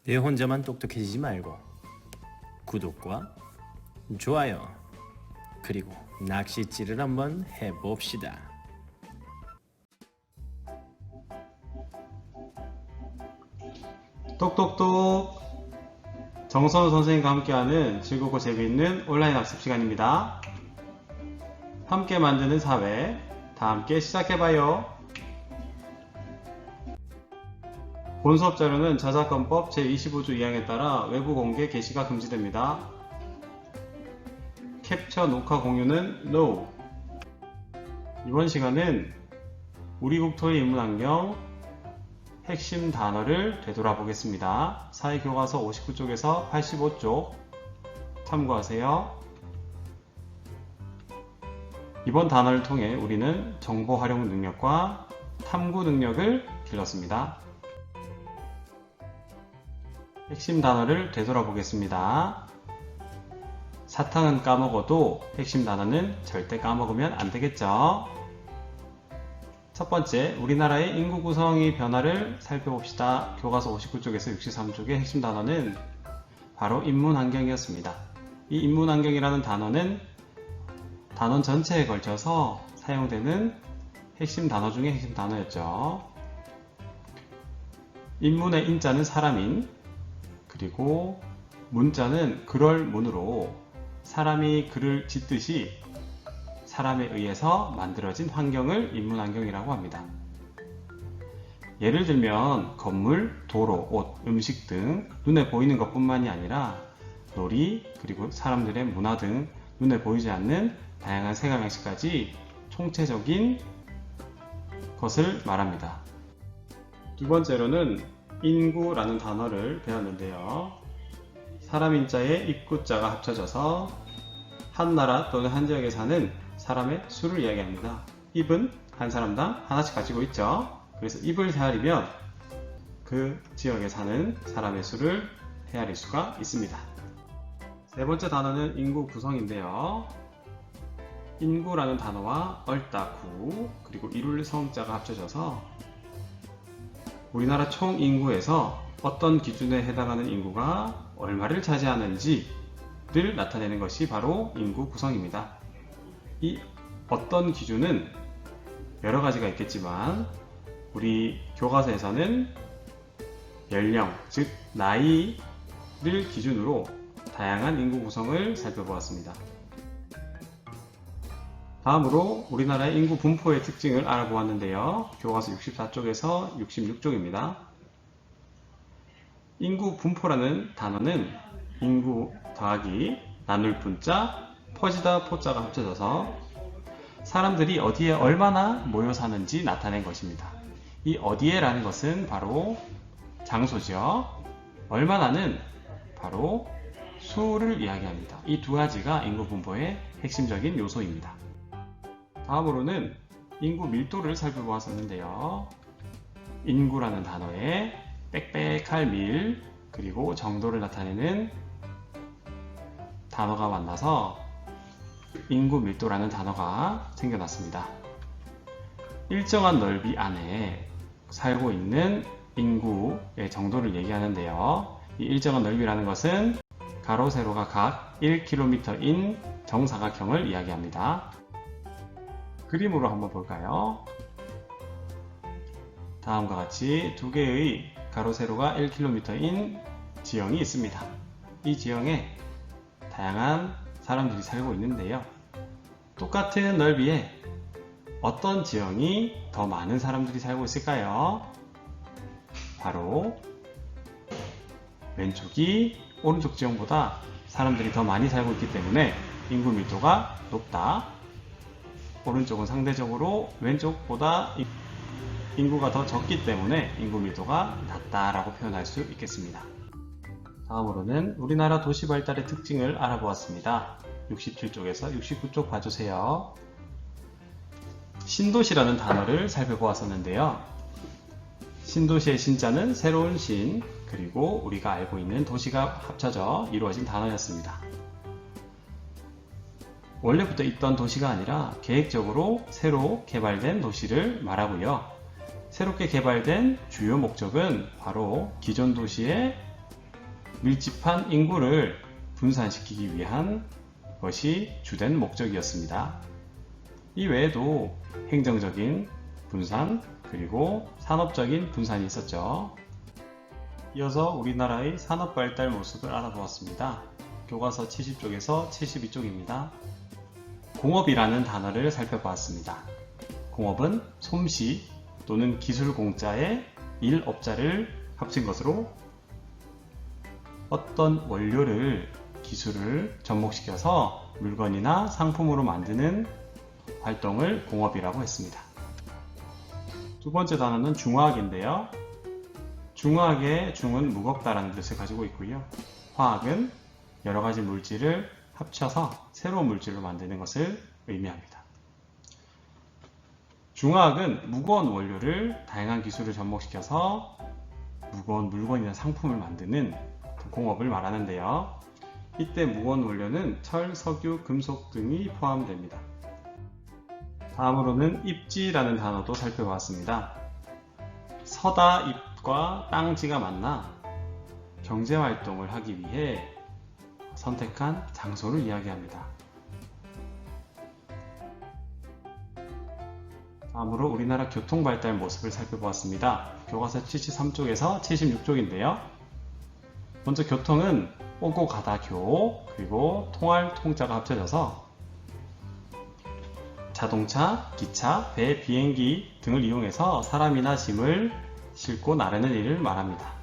내 혼자만 똑똑해지지 말고 구독과 좋아요 그리고 낚싯질을 한번 해봅시다. 똑똑똑 정선우 선생님과 함께하는 즐겁고 재미있는 온라인 학습 시간입니다. 함께 만드는 사회, 다 함께 시작해봐요. 본 수업 자료는 자사건법 제25조 2항에 따라 외부 공개 게시가 금지됩니다. 캡처 녹화 공유는 NO. 이번 시간은 우리 국토의 인문환경 핵심 단어를 되돌아보겠습니다. 사회교과서 59쪽에서 85쪽 참고하세요. 이번 단어를 통해 우리는 정보 활용 능력과 탐구 능력을 길렀습니다. 핵심 단어를 되돌아보겠습니다. 사탕은 까먹어도 핵심 단어는 절대 까먹으면 안 되겠죠. 첫 번째, 우리나라의 인구 구성의 변화를 살펴봅시다. 교과서 59쪽에서 63쪽의 핵심 단어는 바로 인문환경이었습니다. 이 인문환경이라는 단어는 단원 전체에 걸쳐서 사용되는 핵심 단어 중에 핵심 단어였죠. 인문의 인자는 사람인, 그리고 문자는 그럴 문으로 사람이 글을 짓듯이 사람에 의해서 만들어진 환경을 인문환경이라고 합니다. 예를 들면 건물, 도로, 옷, 음식 등 눈에 보이는 것뿐만이 아니라 놀이, 그리고 사람들의 문화 등 눈에 보이지 않는 다양한 생활 양식까지 총체적인 것을 말합니다. 두 번째로는 인구라는 단어를 배웠는데요. 사람 인자에 입구자가 합쳐져서 한 나라 또는 한 지역에 사는 사람의 수를 이야기합니다. 입은 한 사람당 하나씩 가지고 있죠. 그래서 입을 헤아리면 그 지역에 사는 사람의 수를 헤아릴 수가 있습니다. 세 번째 단어는 인구 구성인데요. 인구라는 단어와 얼다, 구, 그리고 이룰 성자가 합쳐져서 우리나라 총 인구에서 어떤 기준에 해당하는 인구가 얼마를 차지하는지를 나타내는 것이 바로 인구 구성입니다. 이 어떤 기준은 여러 가지가 있겠지만 우리 교과서에서는 연령, 즉 나이를 기준으로 다양한 인구 구성을 살펴보았습니다. 다음으로 우리나라의 인구 분포의 특징을 알아보았는데요. 교과서 64쪽에서 66쪽입니다. 인구 분포라는 단어는 인구 더하기 나눌 분자, 퍼지다 포자가 합쳐져서 사람들이 어디에 얼마나 모여 사는지 나타낸 것입니다. 이 어디에라는 것은 바로 장소죠. 얼마나는 바로 수를 이야기합니다. 이 두 가지가 인구 분포의 핵심적인 요소입니다. 다음으로는 인구 밀도를 살펴보았었는데요. 인구라는 단어에 빽빽할 밀, 그리고 정도를 나타내는 단어가 만나서 인구 밀도라는 단어가 생겨났습니다. 일정한 넓이 안에 살고 있는 인구의 정도를 얘기하는데요. 이 일정한 넓이라는 것은 가로, 세로가 각 1km인 정사각형을 이야기합니다. 그림으로 한번 볼까요? 다음과 같이 두 개의 가로, 세로가 1km인 지형이 있습니다. 이 지형에 다양한 사람들이 살고 있는데요. 똑같은 넓이에 어떤 지형이 더 많은 사람들이 살고 있을까요? 바로 왼쪽이 오른쪽 지형보다 사람들이 더 많이 살고 있기 때문에 인구 밀도가 높다. 오른쪽은 상대적으로 왼쪽보다 인구가 더 적기 때문에 인구 밀도가 낮다라고 표현할 수 있겠습니다. 다음으로는 우리나라 도시 발달의 특징을 알아보았습니다. 67쪽에서 69쪽 봐주세요. 신도시라는 단어를 살펴보았었는데요. 신도시의 신자는 새로운 신, 그리고 우리가 알고 있는 도시가 합쳐져 이루어진 단어였습니다. 원래부터 있던 도시가 아니라 계획적으로 새로 개발된 도시를 말하고요. 새롭게 개발된 주요 목적은 바로 기존 도시의 밀집한 인구를 분산시키기 위한 것이 주된 목적이었습니다. 이 외에도 행정적인 분산 그리고 산업적인 분산이 있었죠. 이어서 우리나라의 산업 발달 모습을 알아보았습니다. 교과서 70쪽에서 72쪽입니다. 공업이라는 단어를 살펴보았습니다. 공업은 솜씨 또는 기술 공자의 일업자를 합친 것으로 어떤 원료를 기술을 접목시켜서 물건이나 상품으로 만드는 활동을 공업이라고 했습니다. 두 번째 단어는 중화학인데요. 중화학의 중은 무겁다라는 뜻을 가지고 있고요. 화학은 여러 가지 물질을 합쳐서 새로운 물질로 만드는 것을 의미합니다. 중화학은 무거운 원료를 다양한 기술을 접목시켜서 무거운 물건이나 상품을 만드는 공업을 말하는데요. 이때 무거운 원료는 철, 석유, 금속 등이 포함됩니다. 다음으로는 입지라는 단어도 살펴봤습니다. 서다 입과 땅지가 만나 경제활동을 하기 위해 선택한 장소를 이야기합니다. 다음으로 우리나라 교통발달 모습을 살펴보았습니다. 교과서 73쪽에서 76쪽인데요. 먼저 교통은 오고 가다 교, 그리고 통할 통자가 합쳐져서 자동차, 기차, 배, 비행기 등을 이용해서 사람이나 짐을 싣고 나르는 일을 말합니다.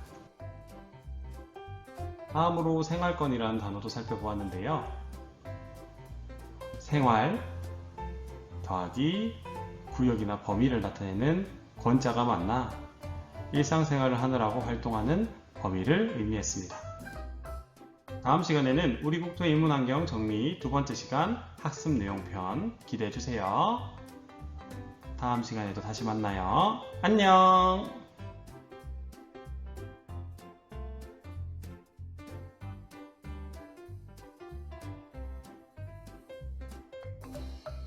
다음으로 생활권이라는 단어도 살펴보았는데요. 생활 더하기 구역이나 범위를 나타내는 권자가 만나 일상생활을 하느라고 활동하는 범위를 의미했습니다. 다음 시간에는 우리 국토 인문환경 정리 두 번째 시간 학습 내용편 기대해 주세요. 다음 시간에도 다시 만나요. 안녕!